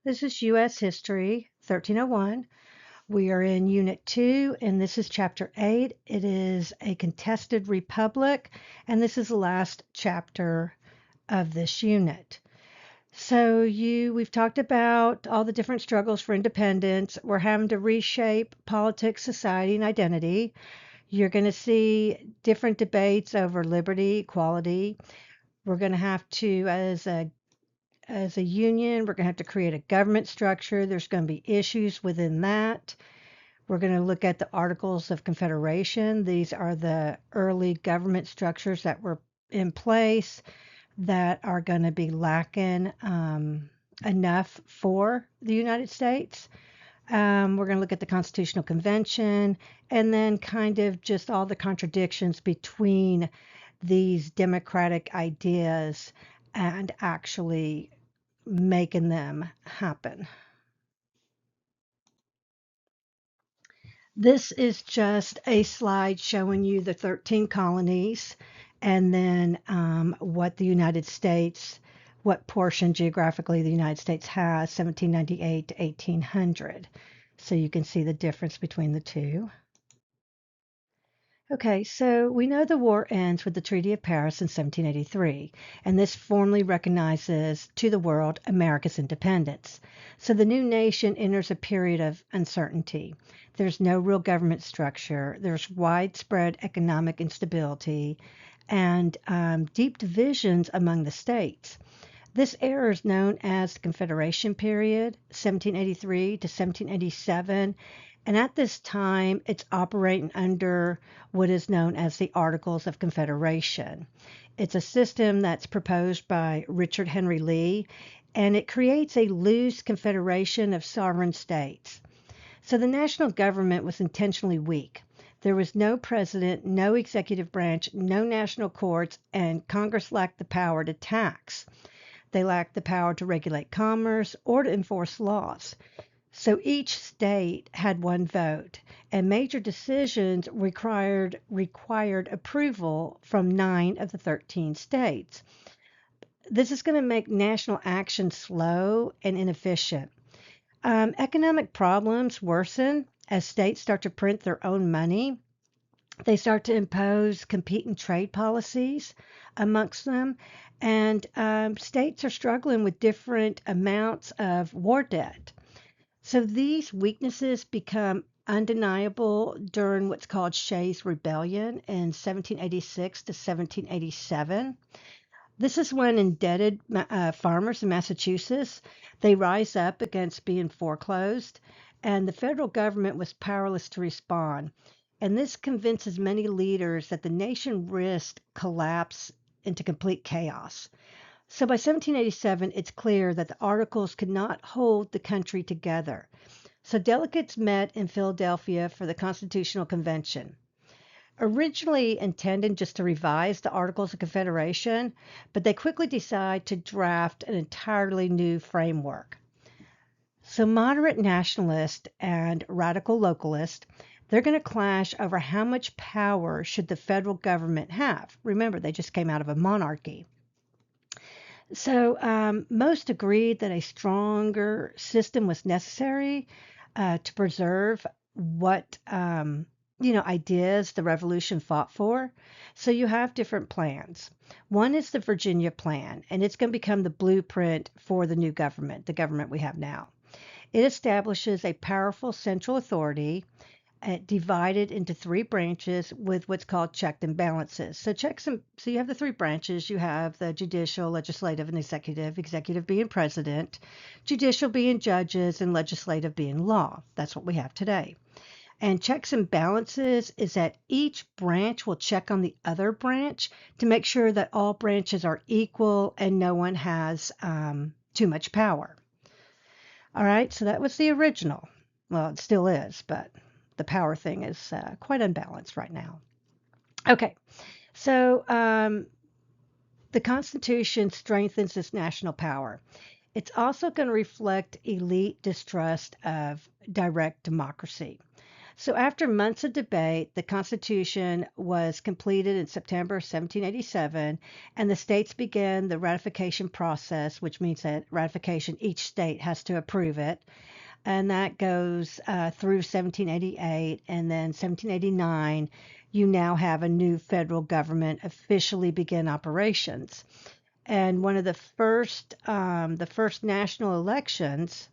This is U.S. History 1301. We are in Unit 2, and this is Chapter 8. It is a contested republic, and this is the last chapter of this unit. So we've talked about all the different struggles for independence. We're having to reshape politics, society, and identity. You're going to see different debates over liberty, equality. We're going to have to, as a union, we're going to have to create a government structure. There's going to be issues within that. We're going to look at the Articles of Confederation. These are the early government structures that were in place that are going to be lacking enough for the United States. We're going to look at the Constitutional Convention and then kind of just all the contradictions between these democratic ideas and actually making them happen. This is just a slide showing you the 13 colonies and then what the United States, what portion geographically the United States has, 1798 to 1800. So you can see the difference between the two. Okay, so we know the war ends with the Treaty of Paris in 1783, and this formally recognizes to the world America's independence. So the new nation enters a period of uncertainty. There's no real government structure, there's widespread economic instability, and deep divisions among the states. This era is known as the Confederation period, 1783 to 1787. And at this time, it's operating under what is known as the Articles of Confederation. It's a system that's proposed by Richard Henry Lee, and it creates a loose confederation of sovereign states. So the national government was intentionally weak. There was no president, no executive branch, no national courts, and Congress lacked the power to tax. They lacked the power to regulate commerce or to enforce laws. So each state had one vote, and major decisions required approval from 9 of the 13 states. This is going to make national action slow and inefficient. Economic problems worsen as states start to print their own money. They start to impose competing trade policies amongst them, and states are struggling with different amounts of war debt. So these weaknesses become undeniable during what's called Shays' Rebellion in 1786 to 1787. This is when indebted farmers in Massachusetts, they rise up against being foreclosed, and the federal government was powerless to respond. And this convinces many leaders that the nation risked collapse into complete chaos. So by 1787, it's clear that the Articles could not hold the country together. So delegates met in Philadelphia for the Constitutional Convention. Originally intended just to revise the Articles of Confederation, but they quickly decide to draft an entirely new framework. So moderate nationalists and radical localists, they're going to clash over how much power should the federal government have. Remember, they just came out of a monarchy. So most agreed that a stronger system was necessary to preserve what ideas the revolution fought for. So you have different plans. One is the Virginia Plan, and it's going to become the blueprint for the new government, the government we have now. It establishes a powerful central authority divided into 3 branches with what's called checks and balances. So you have the 3 branches. You have the judicial, legislative, and executive. Executive being president, judicial being judges, and legislative being law. That's what we have today. And checks and balances is that each branch will check on the other branch to make sure that all branches are equal and no one has too much power. All right, so that was the original. Well, it still is, but the power thing is quite unbalanced right now. Okay, so the Constitution strengthens this national power. It's also going to reflect elite distrust of direct democracy. So after months of debate, the Constitution was completed in September 1787, and the states began the ratification process, which means that ratification, each state has to approve it. And that goes through 1788, and then 1789, you now have a new federal government officially begin operations. And one of the first national elections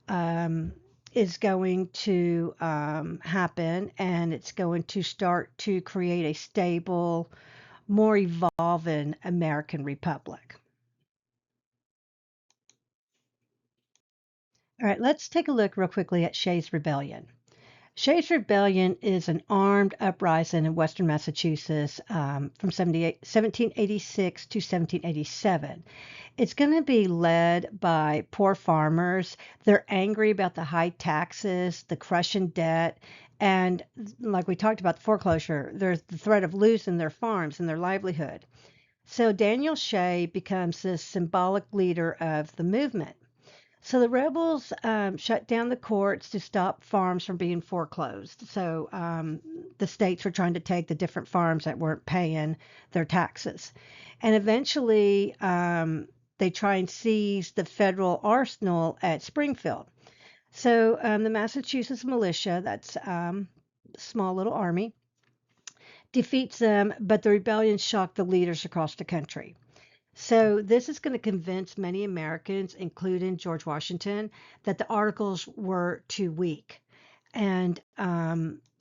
um, is going to happen, and it's going to start to create a stable, more evolving American republic. All right, let's take a look real quickly at Shays' Rebellion. Shays' Rebellion is an armed uprising in western Massachusetts from 1786 to 1787. It's going to be led by poor farmers. They're angry about the high taxes, the crushing debt, and like we talked about the foreclosure, there's the threat of losing their farms and their livelihood. So Daniel Shay becomes the symbolic leader of the movement. So the rebels shut down the courts to stop farms from being foreclosed. So the states were trying to take the different farms that weren't paying their taxes. And eventually they try and seize the federal arsenal at Springfield. So the Massachusetts militia, that's a small little army, defeats them, but the rebellion shocked the leaders across the country. So this is going to convince many Americans, including George Washington, that the articles were too weak, and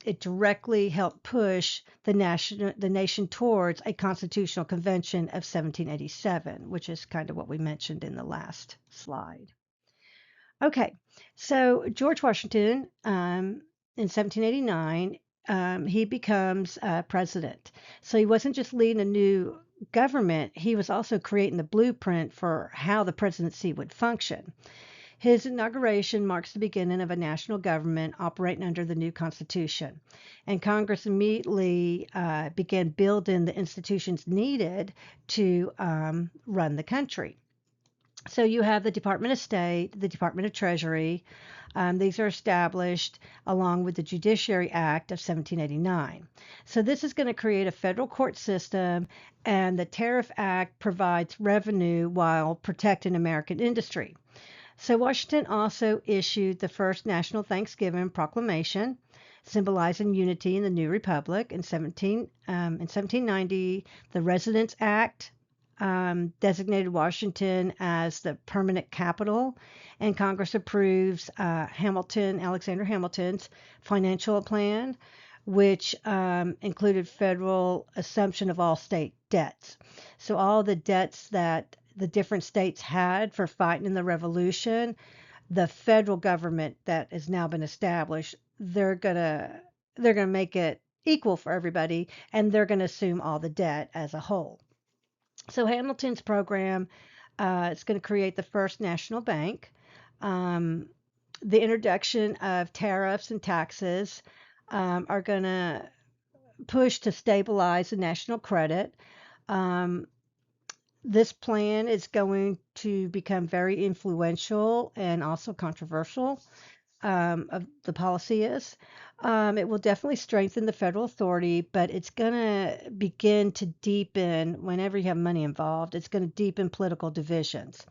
it directly helped push the nation towards a constitutional convention of 1787, which is kind of what we mentioned in the last slide. Okay, so George Washington in 1789, he becomes president. So he wasn't just leading a new government, he was also creating the blueprint for how the presidency would function. His inauguration marks the beginning of a national government operating under the new Constitution. And Congress immediately began building the institutions needed to run the country. So you have the Department of State, the Department of Treasury. These are established along with the Judiciary Act of 1789. So this is going to create a federal court system, and the Tariff Act provides revenue while protecting American industry. So Washington also issued the first National Thanksgiving Proclamation, symbolizing unity in the new republic. In 1790, the Residence Act designated Washington as the permanent capital, and Congress approves Alexander Hamilton's financial plan, which included federal assumption of all state debts. So all the debts that the different states had for fighting in the Revolution, the federal government that has now been established, they're gonna make it equal for everybody, and they're gonna assume all the debt as a whole. So Hamilton's program is going to create the first national bank. Um, the introduction of tariffs and taxes are going to push to stabilize the national credit. Um, this plan is going to become very influential and also controversial. Of the policy is. It will definitely strengthen the federal authority, but it's going to begin to deepen, whenever you have money involved, it's going to deepen political divisions.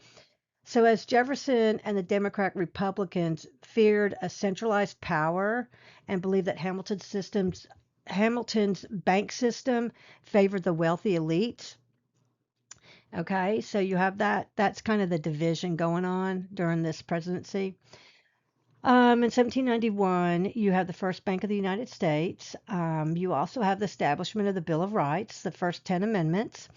So, as Jefferson and the Democrat Republicans feared a centralized power and believed that Hamilton's bank system favored the wealthy elites. Okay, so you have that's kind of the division going on during this presidency. In 1791, you have the first Bank of the United States. You also have the establishment of the Bill of Rights, the first 10 amendments.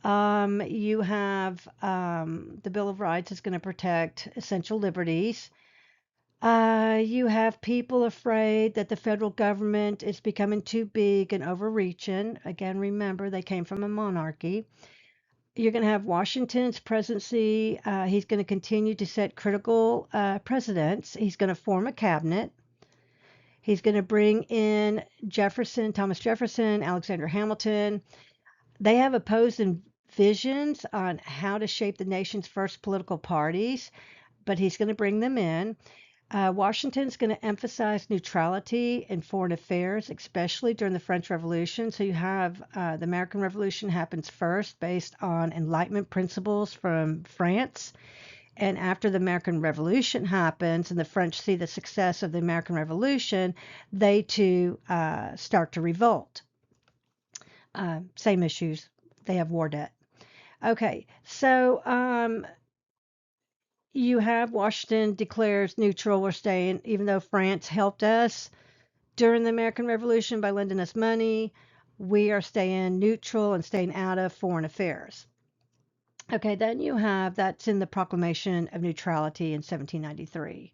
You have the Bill of Rights is going to protect essential liberties. You have people afraid that the federal government is becoming too big and overreaching. Again, remember, they came from a monarchy. You're going to have Washington's presidency. He's going to continue to set critical precedents. He's going to form a cabinet. He's going to bring in Thomas Jefferson, Alexander Hamilton. They have opposing visions on how to shape the nation's first political parties, but he's going to bring them in. Washington's going to emphasize neutrality in foreign affairs, especially during the French Revolution. So you have the American Revolution happens first based on Enlightenment principles from France. And after the American Revolution happens and the French see the success of the American Revolution, they too start to revolt. Same issues. They have war debt. Okay, so you have Washington declares neutral. We're staying, even though France helped us during the American Revolution by lending us money, we are staying neutral and staying out of foreign affairs. Okay, then you have that's in the Proclamation of Neutrality in 1793.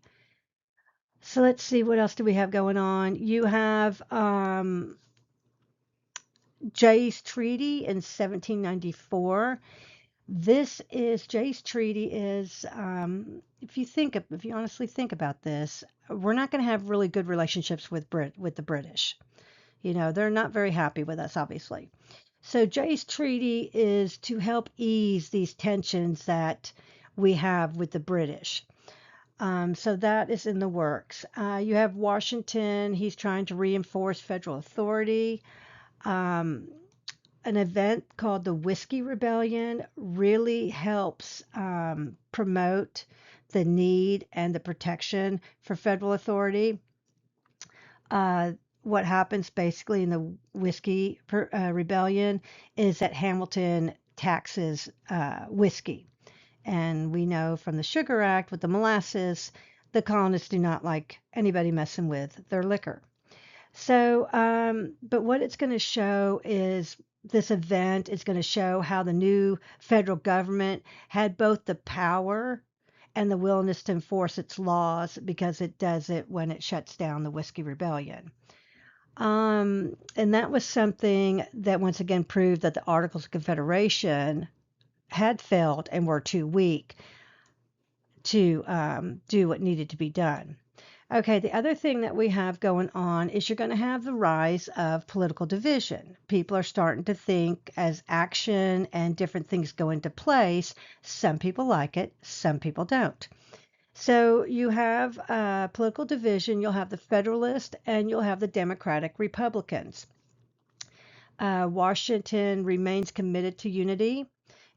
So let's see, what else do we have going on? You have Jay's Treaty in 1794. Jay's Treaty is, if you honestly think about this, we're not going to have really good relationships with the British. You know, they're not very happy with us, obviously. So Jay's Treaty is to help ease these tensions that we have with the British. So that is in the works. You have Washington. He's trying to reinforce federal authority. An event called the Whiskey Rebellion really helps promote the need and the protection for federal authority. What happens basically in the Whiskey Rebellion is that Hamilton taxes whiskey. And we know from the Sugar Act with the molasses, the colonists do not like anybody messing with their liquor. So, but what it's going to show is this event is going to show how the new federal government had both the power and the willingness to enforce its laws because it does it when it shuts down the Whiskey Rebellion. And that was something that once again proved that the Articles of Confederation had failed and were too weak to do what needed to be done. Okay, the other thing that we have going on is you're going to have the rise of political division. People are starting to think as action and different things go into place, some people like it, some people don't. So you have political division, you'll have the Federalists, and you'll have the Democratic Republicans. Washington remains committed to unity.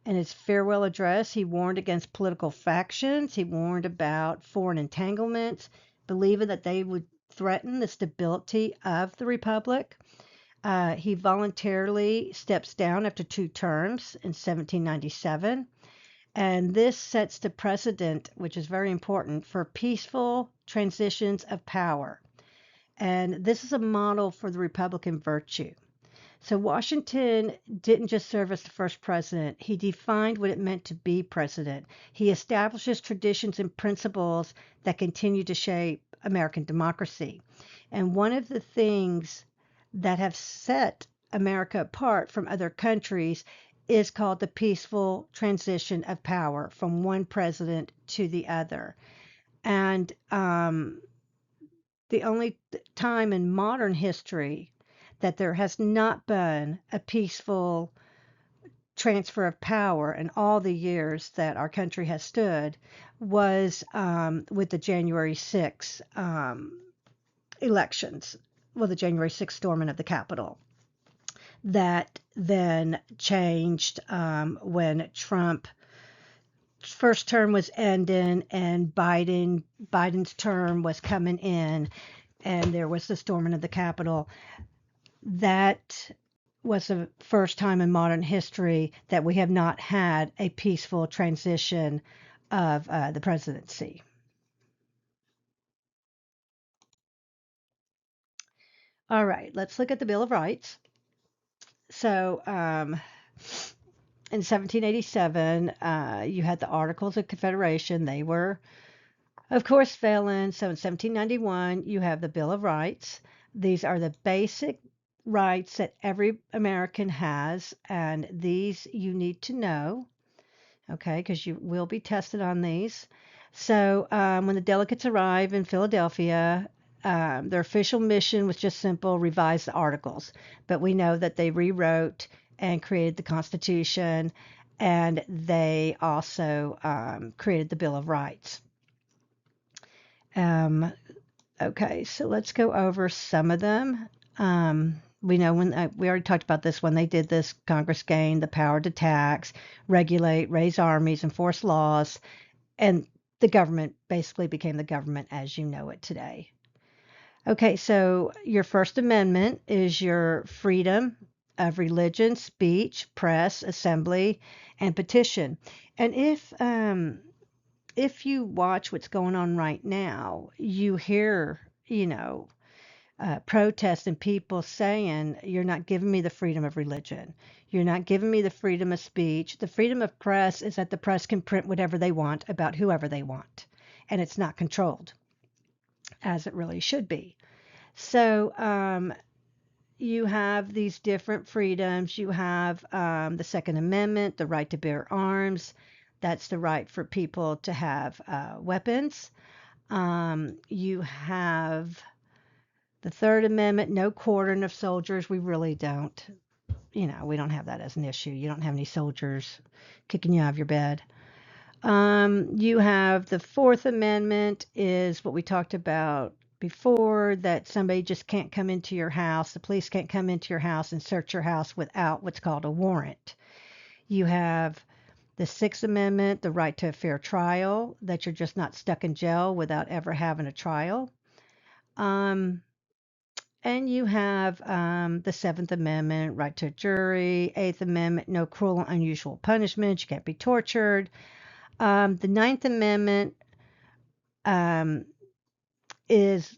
In his farewell address, he warned against political factions. He warned about foreign entanglements, believing that they would threaten the stability of the republic. He voluntarily steps down after 2 terms in 1797. And this sets the precedent, which is very important, for peaceful transitions of power. And this is a model for the Republican virtue. So Washington didn't just serve as the first president. He defined what it meant to be president. He establishes traditions and principles that continue to shape American democracy. And one of the things that have set America apart from other countries is called the peaceful transition of power from one president to the other. And the only time in modern history that there has not been a peaceful transfer of power in all the years that our country has stood was with the January 6 elections, well, the January 6 storming of the Capitol. That then changed when Trump's first term was ending and Biden's term was coming in, and there was the storming of the Capitol. That was the first time in modern history that we have not had a peaceful transition of the presidency. All right, let's look at the Bill of Rights. So in 1787, you had the Articles of Confederation. They were, of course, failing. So in 1791, you have the Bill of Rights. These are the basic rights that every American has, and these you need to know, okay, because you will be tested on these. So when the delegates arrive in Philadelphia, their official mission was just simple: revise the Articles. But we know that they rewrote and created the Constitution, and they also created the Bill of Rights. Um, okay, so let's go over some of them. We know when we already talked about this when they did this, Congress gained the power to tax, regulate, raise armies, enforce laws, and the government basically became the government as you know it today. Okay, so your First Amendment is your freedom of religion, speech, press, assembly, and petition. And if you watch what's going on right now, you hear, protests and people saying, "You're not giving me the freedom of religion. You're not giving me the freedom of speech. The freedom of press is that the press can print whatever they want about whoever they want, and it's not controlled as it really should be." So you have these different freedoms. You have the Second Amendment, the right to bear arms. That's the right for people to have weapons. You have the Third Amendment, no quartering of soldiers. We really don't, we don't have that as an issue. You don't have any soldiers kicking you out of your bed. You have the Fourth Amendment is what we talked about before, that somebody just can't come into your house. The police can't come into your house and search your house without what's called a warrant. You have the Sixth Amendment, the right to a fair trial, that you're just not stuck in jail without ever having a trial. And you have the Seventh Amendment, right to a jury. Eighth Amendment, no cruel and unusual punishment. You can't be tortured. The Ninth Amendment um, is,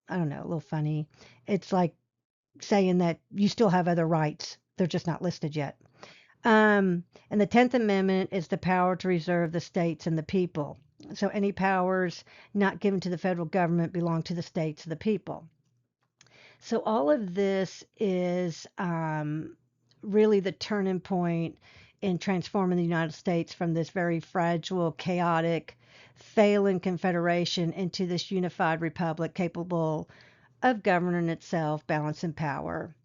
I don't know, a little funny. It's like saying that you still have other rights. They're just not listed yet. And the 10th Amendment is the power to reserve the states and the people. So any powers not given to the federal government belong to the states and the people. So all of this is really the turning point in transforming the United States from this very fragile, chaotic, failing confederation into this unified republic capable of governing itself, balancing power.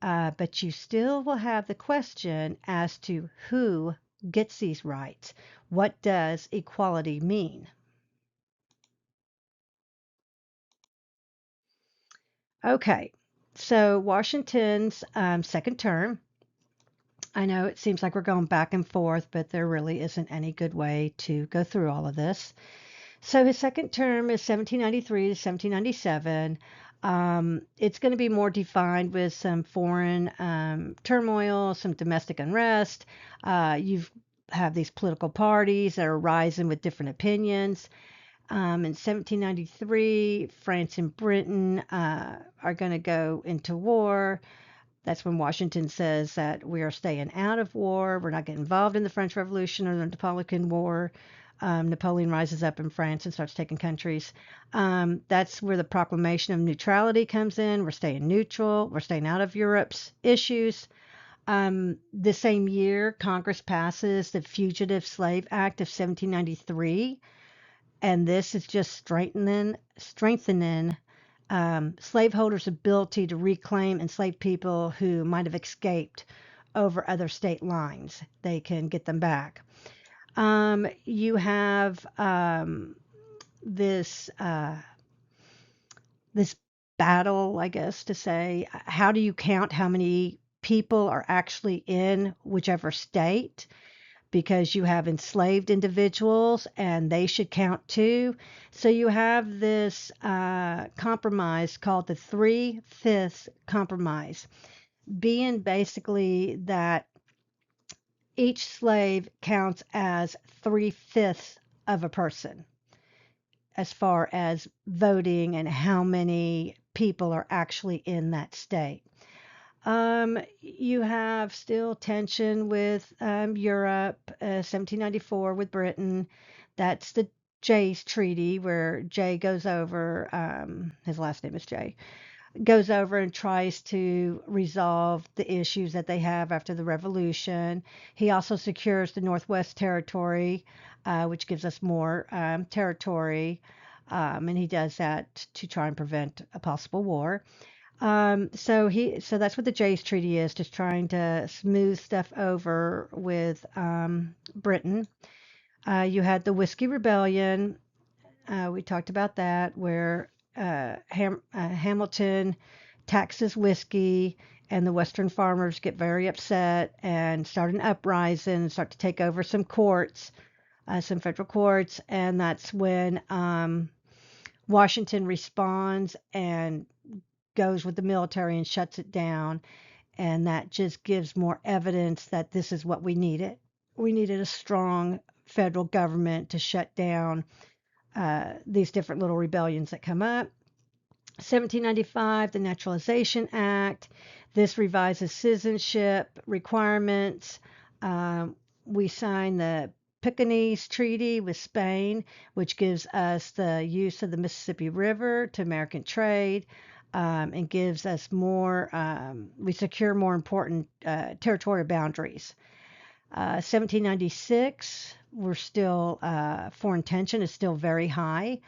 But you still will have the question as to who gets these rights. What does equality mean? Okay, so Washington's second term. I know it seems like we're going back and forth, but there really isn't any good way to go through all of this. So his second term is 1793 to 1797. It's going to be more defined with some foreign turmoil, some domestic unrest. You have these political parties that are rising with different opinions. In 1793, France and Britain are going to go into war. That's when Washington says that we are staying out of war. We're not getting involved in the French Revolution or the Napoleon War. Napoleon rises up in France and starts taking countries. That's where the proclamation of neutrality comes in. We're staying neutral. We're staying out of Europe's issues. The same year, Congress passes the Fugitive Slave Act of 1793, and this is just strengthening slaveholders' ability to reclaim enslaved people who might have escaped over other state lines. They can get them back. You have this this battle, I guess, to say, how do you count how many people are actually in whichever state? Because you have enslaved individuals and they should count too. So you have this compromise called the Three-Fifths Compromise, being basically that each slave counts as three-fifths of a person as far as voting and how many people are actually in that state. You have still tension with Europe, 1794 with Britain. That's the Jay's Treaty, where Jay goes over, his last name is Jay, goes over and tries to resolve the issues that they have after the revolution. He also secures the Northwest Territory, which gives us more territory, and he does that to try and prevent a possible war. So that's what the Jay's Treaty is, just trying to smooth stuff over with Britain. You had the Whiskey Rebellion, We talked about that, where Hamilton taxes whiskey, and the Western farmers get very upset and start an uprising and start to take over some courts, some federal courts, and that's when Washington responds and goes with the military and shuts it down. And that just gives more evidence that this is what we needed. We needed a strong federal government to shut down these different little rebellions that come up. 1795, the Naturalization Act. This revises citizenship requirements. We signed the Pekingese Treaty with Spain, which gives us the use of the Mississippi River to American trade, and gives us more, we secure more important territorial boundaries. 1796, we're still, foreign tension is still very high.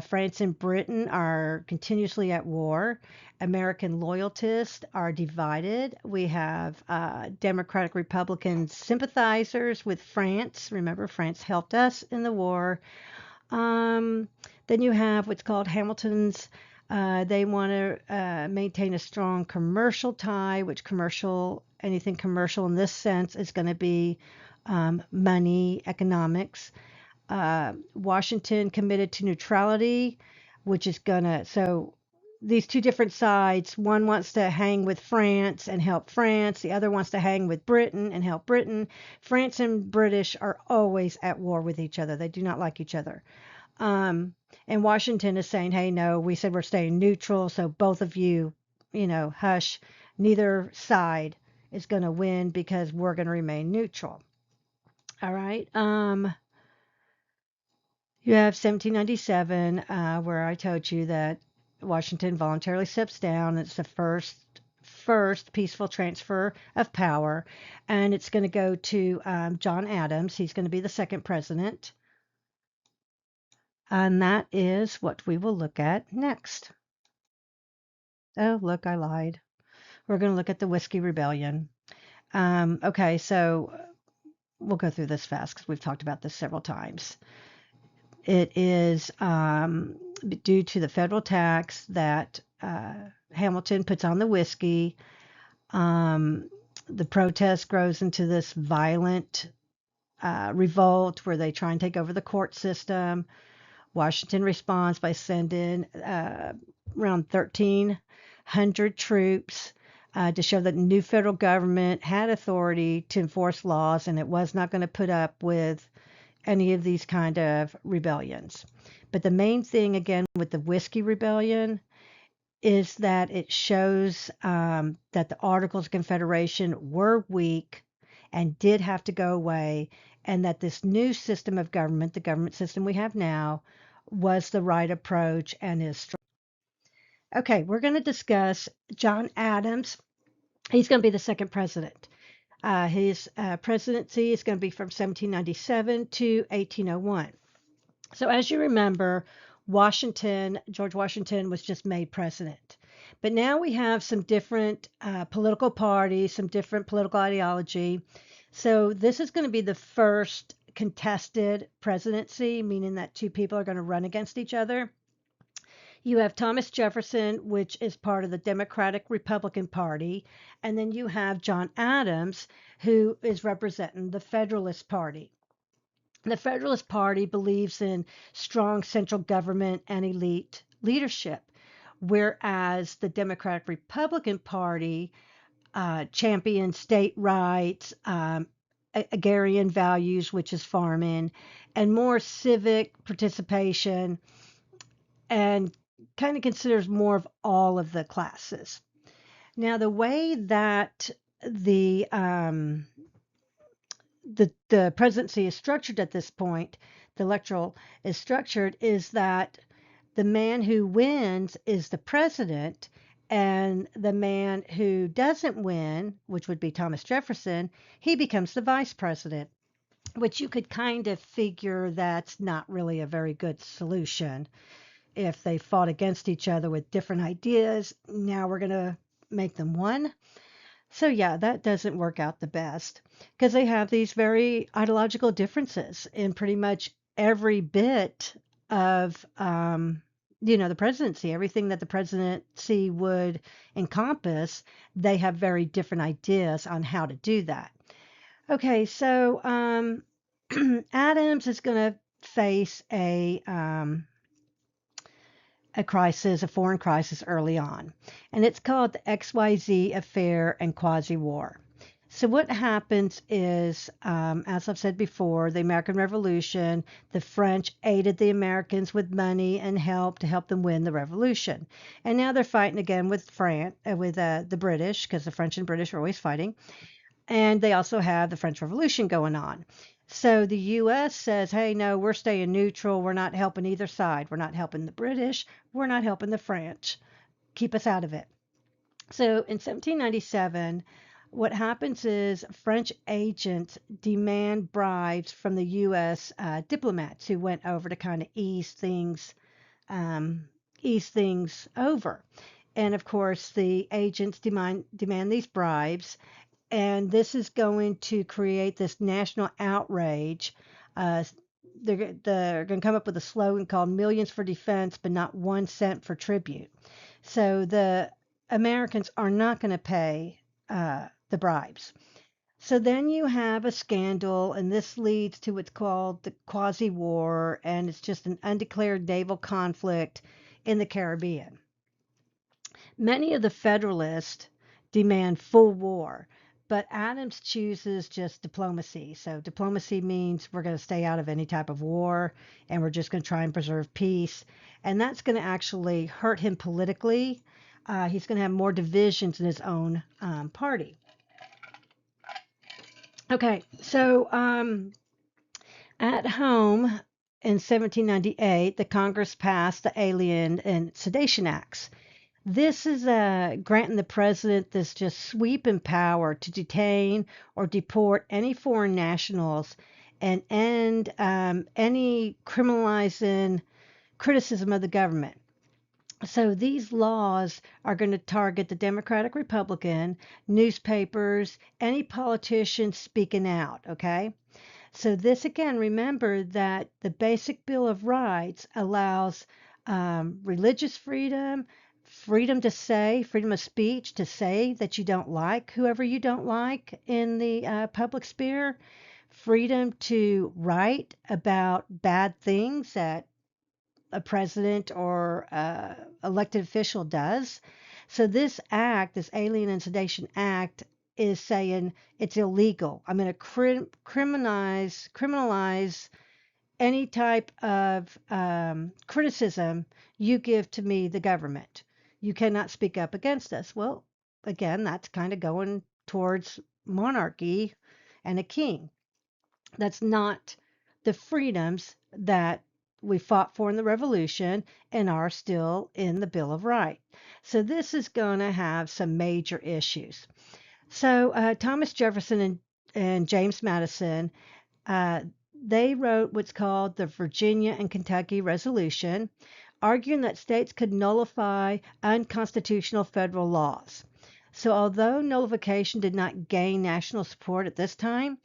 France and Britain are continuously at war. American loyalists are divided. We have Democratic Republican sympathizers with France. Remember, France helped us in the war. Then you have what's called Hamilton's. They want to maintain a strong commercial tie, which anything commercial in this sense is going to be money, economics. Washington committed to neutrality, which is so these two different sides, one wants to hang with France and help France, the other wants to hang with Britain and help Britain. France and British are always at war with each other. They do not like each other. And Washington is saying, hey, no, we said we're staying neutral, so both of you, hush. Neither side is going to win because we're going to remain neutral. All right. You have 1797, where I told you that Washington voluntarily steps down. It's the first peaceful transfer of power, and it's going to go to John Adams. He's going to be the second president, and that is what we will look at next. Oh, look, I lied. We're going to look at the Whiskey Rebellion. Okay, so we'll go through this fast because we've talked about this several times. It is due to the federal tax that Hamilton puts on the whiskey. The protest grows into this violent revolt where they try and take over the court system. Washington responds by sending around 1,300 troops to show that the new federal government had authority to enforce laws, and it was not going to put up with any of these kind of rebellions. But the main thing, again, with the Whiskey Rebellion is that it shows that the Articles of Confederation were weak and did have to go away, and that this new system of government, the government system we have now, was the right approach and is strong. Okay, we're going to discuss John Adams. He's going to be the second president. His presidency is going to be from 1797 to 1801. So as you remember, George Washington was just made president. But now we have some different political parties, some different political ideology. So this is going to be the first contested presidency, meaning that two people are going to run against each other. You have Thomas Jefferson, which is part of the Democratic Republican Party, and then you have John Adams, who is representing the Federalist Party. The Federalist Party believes in strong central government and elite leadership, whereas the Democratic Republican Party champions state rights, agrarian values, which is farming, and more civic participation, and kind of considers more of all of the classes. Now, the way that the presidency is structured at this point, the electoral is structured, is that the man who wins is the president, and the man who doesn't win, which would be Thomas Jefferson, he becomes the vice president, which you could kind of figure that's not really a very good solution. If they fought against each other with different ideas, now we're going to make them one. So yeah, that doesn't work out the best because they have these very ideological differences in pretty much every bit of the presidency, everything that the presidency would encompass. They have very different ideas on how to do that. Okay, so Adams is going to face a crisis, a foreign crisis early on, and it's called the XYZ affair and quasi-war. So what happens is, as I've said before, the American Revolution, the French aided the Americans with money and help to help them win the revolution. And now they're fighting again with the British, because the French and British are always fighting. And they also have the French Revolution going on. So the US says, hey, no, we're staying neutral. We're not helping either side. We're not helping the British. We're not helping the French. Keep us out of it. So in 1797, what happens is French agents demand bribes from the U.S. Diplomats who went over to kind of ease things over. And of course, the agents demand these bribes, and this is going to create this national outrage. Uh, they're going to come up with a slogan called "Millions for Defense, but not 1 cent for tribute." So the Americans are not going to pay the bribes. So then you have a scandal, and this leads to what's called the quasi-war, and it's just an undeclared naval conflict in the Caribbean. Many of the Federalists demand full war, but Adams chooses just diplomacy. So diplomacy means we're going to stay out of any type of war, and we're just going to try and preserve peace. And that's going to actually hurt him politically. He's going to have more divisions in his own party. Okay, so at home in 1798, the Congress passed the Alien and Sedition Acts. This is granting the president this just sweeping power to detain or deport any foreign nationals and end any criminalizing criticism of the government. So these laws are going to target the Democratic, Republican, newspapers, any politician speaking out, okay? So this again, remember that the Basic Bill of Rights allows religious freedom, freedom to say, freedom of speech, to say that you don't like whoever you don't like in the public sphere, freedom to write about bad things that a president or elected official does. So this act, this Alien and Sedition Act, is saying it's illegal. I'm going to criminalize any type of criticism you give to me, the government. You cannot speak up against us. Well, again, that's kind of going towards monarchy and a king. That's not the freedoms that we fought for in the Revolution and are still in the Bill of Rights. So this is going to have some major issues. So Thomas Jefferson and James Madison, uh, they wrote what's called the Virginia and Kentucky Resolution, arguing that states could nullify unconstitutional federal laws. So although nullification did not gain national support at this time,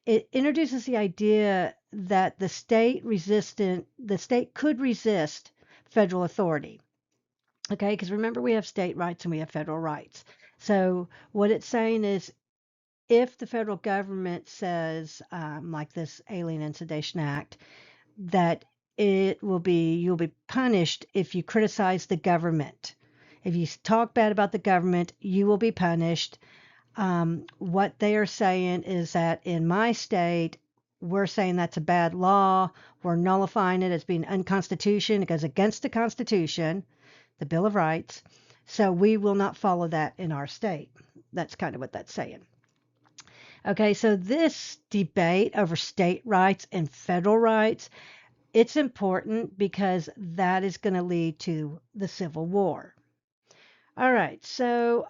it introduces the idea that the state could resist federal authority. Okay, because remember, we have state rights and we have federal rights. So what it's saying is, if the federal government says, like this Alien and Sedition Act, that you'll be punished if you criticize the government. If you talk bad about the government, you will be punished. What they are saying is that in my state, we're saying that's a bad law. We're nullifying it as being unconstitutional. It goes against the Constitution, the Bill of Rights. So we will not follow that in our state. That's kind of what that's saying. Okay, so this debate over state rights and federal rights, it's important because that is going to lead to the Civil War. All right, so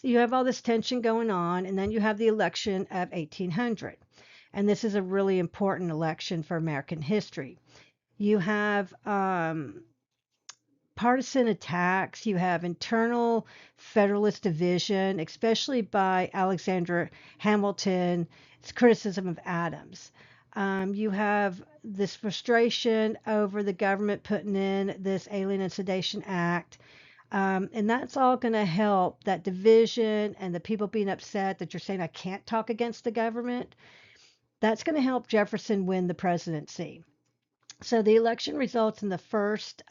you have all this tension going on, and then you have the election of 1800. And this is a really important election for American history. You have partisan attacks, you have internal Federalist division, especially by Alexander Hamilton's criticism of Adams. You have this frustration over the government putting in this Alien and Sedation Act. And that's all going to help that division and the people being upset that you're saying, I can't talk against the government. That's going to help Jefferson win the presidency. So the election results in the first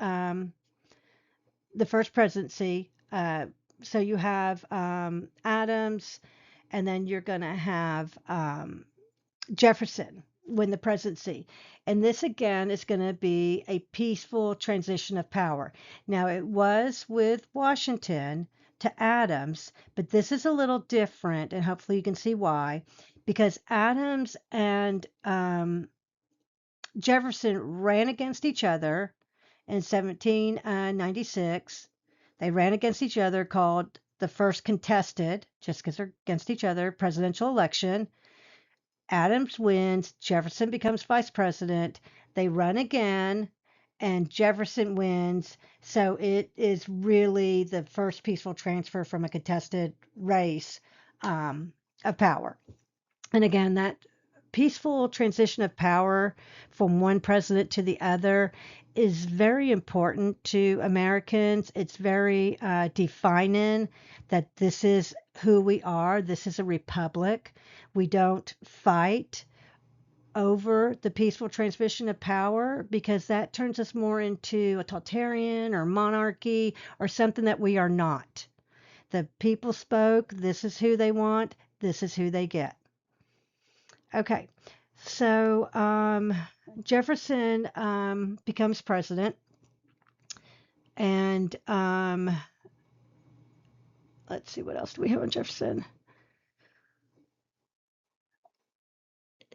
presidency. So you have Adams, and then you're going to have Jefferson win the presidency. And this again is going to be a peaceful transition of power. Now, it was with Washington to Adams, but this is a little different, and hopefully you can see why. Because Adams and Jefferson ran against each other in 1796. They ran against each other, called the first contested, just because they're against each other, presidential election. Adams wins, Jefferson becomes vice president. They run again, and Jefferson wins. So it is really the first peaceful transfer from a contested race of power. And again, that peaceful transition of power from one president to the other is very important to Americans. It's very defining that this is who we are. This is a republic. We don't fight over the peaceful transmission of power because that turns us more into a totalitarian or monarchy or something that we are not. The people spoke. This is who they want. This is who they get. Okay, so Jefferson becomes president, and let's see, what else do we have on Jefferson?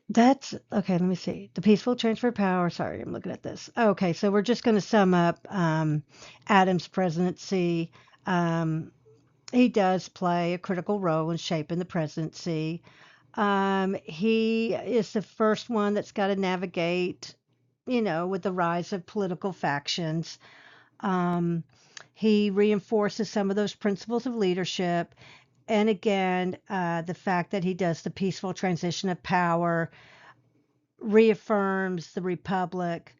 That's okay. Let me see. The peaceful transfer of power. Sorry, I'm looking at this. Okay, so we're just going to sum up Adams' presidency. Um, he does play a critical role in shaping the presidency. He is the first one that's got to navigate, with the rise of political factions. Um, he reinforces some of those principles of leadership. And again, the fact that he does the peaceful transition of power reaffirms the republic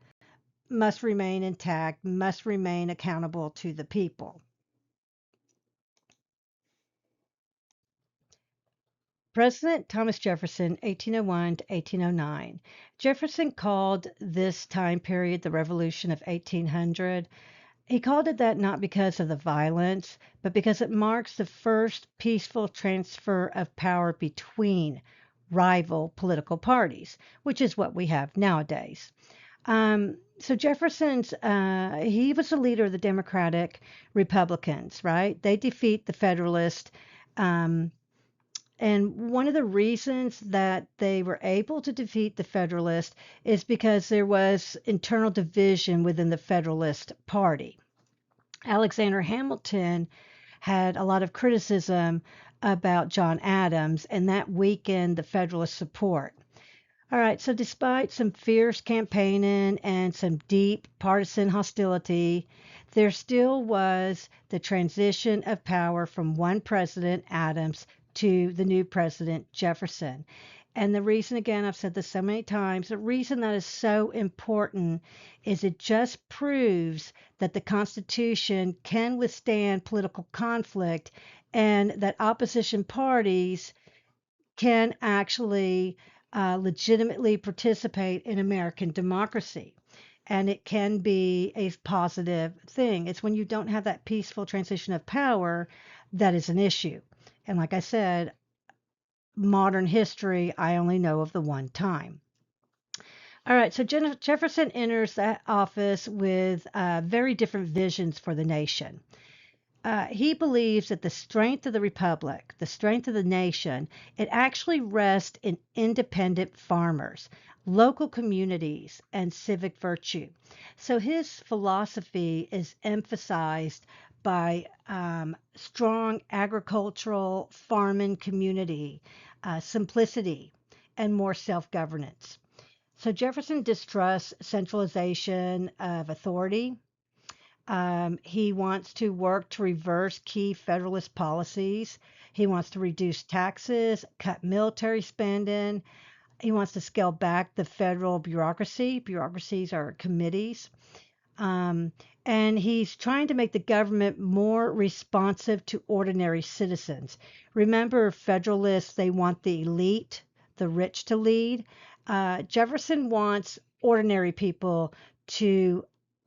must remain intact, must remain accountable to the people. President Thomas Jefferson, 1801 to 1809. Jefferson called this time period the Revolution of 1800. He called it that not because of the violence, but because it marks the first peaceful transfer of power between rival political parties, which is what we have nowadays. So he was the leader of the Democratic Republicans, right? They defeat the Federalists. Um, and one of the reasons that they were able to defeat the Federalists is because there was internal division within the Federalist Party. Alexander Hamilton had a lot of criticism about John Adams, and that weakened the Federalist support. All right, so despite some fierce campaigning and some deep partisan hostility, there still was the transition of power from one president, Adams, to the new president, Jefferson. And the reason, again, I've said this so many times, the reason that is so important is it just proves that the Constitution can withstand political conflict and that opposition parties can actually legitimately participate in American democracy. And it can be a positive thing. It's when you don't have that peaceful transition of power that is an issue. And like I said, modern history, I only know of the one time. All right, so Jefferson enters that office with very different visions for the nation. He believes that the strength of the republic, the strength of the nation, it actually rests in independent farmers, local communities, and civic virtue. So his philosophy is emphasized by strong agricultural farming community, simplicity, and more self governance. So Jefferson distrusts centralization of authority. He wants to work to reverse key Federalist policies. He wants to reduce taxes, cut military spending. He wants to scale back the federal bureaucracy. Bureaucracies are committees. Um, and he's trying to make the government more responsive to ordinary citizens. Remember, Federalists, they want the elite, the rich to lead. Jefferson wants ordinary people to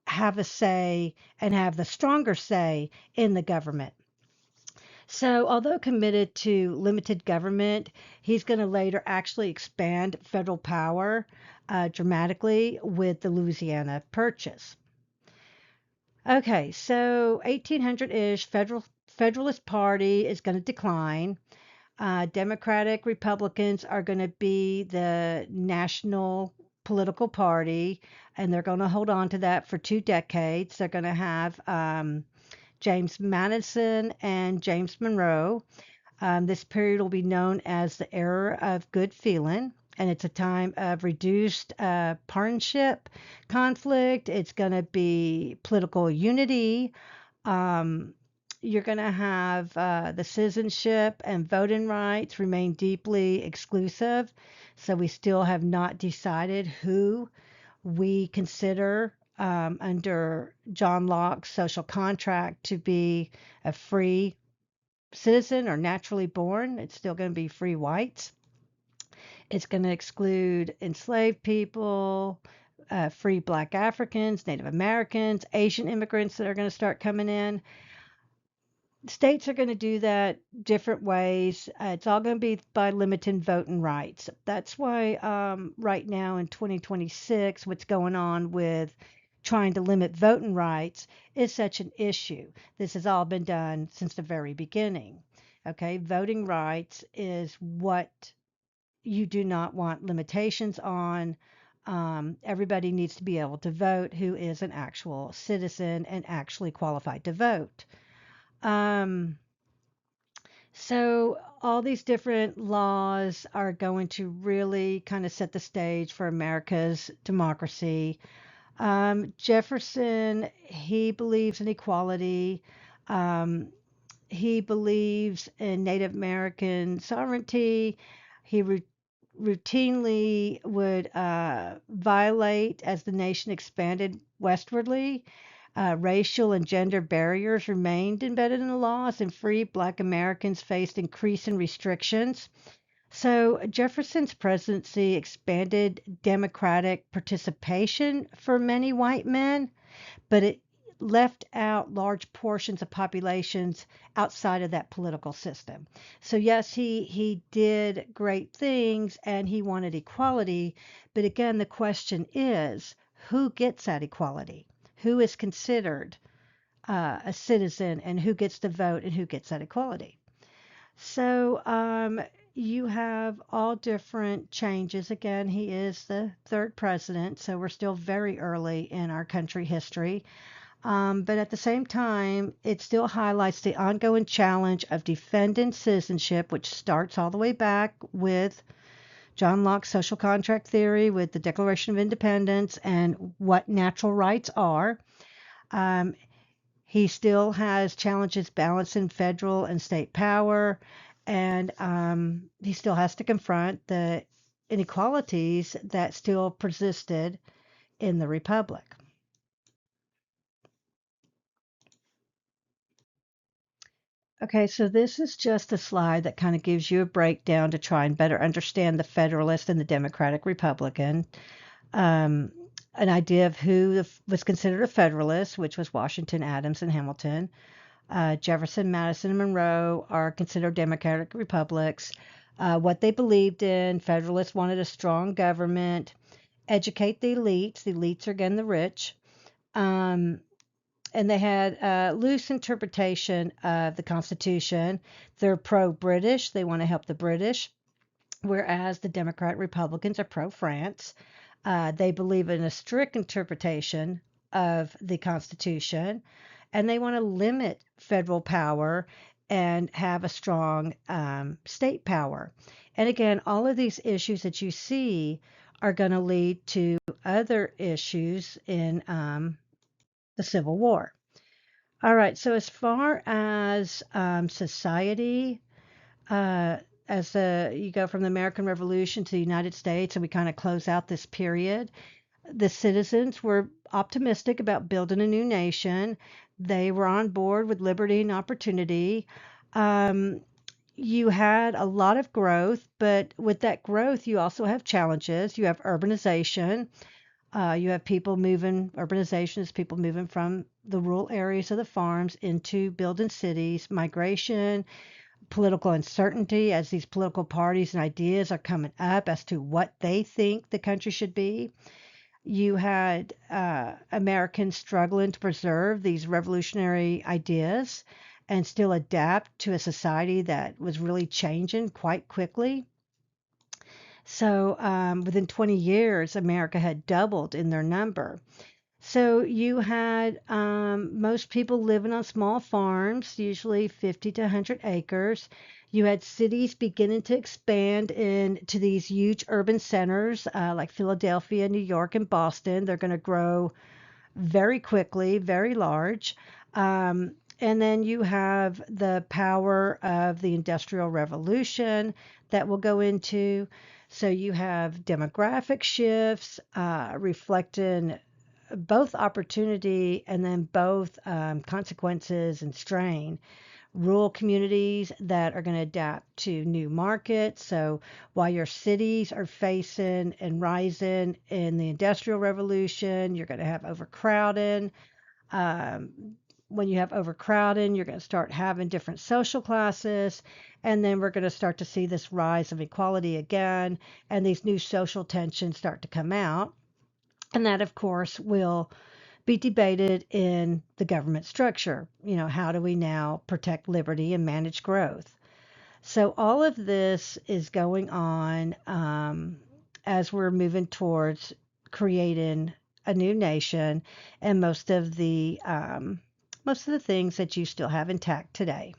have a say and have the stronger say in the government. So, although committed to limited government, he's going to later actually expand federal power dramatically with the Louisiana Purchase. Okay, so 1800-ish, Federalist Party is going to decline. Democratic Republicans are going to be the national political party, and they're going to hold on to that for 2 decades. They're going to have James Madison and James Monroe. This period will be known as the era of good feeling, and it's a time of reduced partnership conflict. It's going to be political unity. Um, you're going to have the citizenship and voting rights remain deeply exclusive. So we still have not decided who we consider under John Locke's social contract to be a free citizen or naturally born. It's still going to be free whites. It's going to exclude enslaved people, free black Africans, Native Americans, Asian immigrants that are going to start coming in. States are going to do that different ways. It's all going to be by limiting voting rights. That's why right now in 2026, what's going on with trying to limit voting rights is such an issue. This has all been done since the very beginning. Okay, voting rights is what you do not want limitations on. Everybody needs to be able to vote who is an actual citizen and actually qualified to vote. Um, so all these different laws are going to really kind of set the stage for America's democracy. Jefferson, he believes in equality. Um, he believes in Native American sovereignty. He routinely would violate as the nation expanded westwardly. Racial and gender barriers remained embedded in the laws, and free Black Americans faced increasing restrictions. So Jefferson's presidency expanded democratic participation for many white men, but it left out large portions of populations outside of that political system. So yes, he did great things and he wanted equality, but again the question is who gets that equality? Who is considered a citizen and who gets to vote and who gets that equality? So you have all different changes. Again, he is the third president, so we're still very early in our country history. But at the same time, it still highlights the ongoing challenge of defending citizenship, which starts all the way back with John Locke's social contract theory, with the Declaration of Independence, and what natural rights are. Um, he still has challenges balancing federal and state power, and he still has to confront the inequalities that still persisted in the Republic. Okay, so this is just a slide that kind of gives you a breakdown to try and better understand the Federalist and the Democratic Republican. Um, an idea of who was considered a Federalist, which was Washington, Adams, and Hamilton. Jefferson, Madison, and Monroe are considered Democratic Republics. What they believed in, Federalists wanted a strong government, educate the elites. The elites are again the rich. Um, and they had a loose interpretation of the Constitution. They're pro British, they want to help the British, whereas the Democrat Republicans are pro France. They believe in a strict interpretation of the Constitution, and they want to limit federal power and have a strong state power. And again, all of these issues that you see are going to lead to other issues in the Civil War. All right, so as far as society, uh, as you go from the American Revolution to the United States, and we kind of close out this period, the citizens were optimistic about building a new nation. They were on board with liberty and opportunity. Um, you had a lot of growth, but with that growth, you also have challenges. You have urbanization. You have people moving, urbanization is people moving from the rural areas of the farms into building cities, migration, political uncertainty as these political parties and ideas are coming up as to what they think the country should be. You had Americans struggling to preserve these revolutionary ideas and still adapt to a society that was really changing quite quickly. So within 20 years, America had doubled in their number. So you had most people living on small farms, usually 50 to 100 acres. You had cities beginning to expand into these huge urban centers like Philadelphia, New York, and Boston. They're going to grow very quickly, very large. And then you have the power of the Industrial Revolution that we'll go into. So you have demographic shifts reflecting both opportunity and then both consequences and strain. Rural communities that are going to adapt to new markets. So while your cities are facing and rising in the Industrial Revolution, you're going to have overcrowding. Um, when you have overcrowding, you're going to start having different social classes. And then we're going to start to see this rise of equality again, and these new social tensions start to come out. And that, of course, will be debated in the government structure. How do we now protect liberty and manage growth? So all of this is going on as we're moving towards creating a new nation, and most of the things that you still have intact today.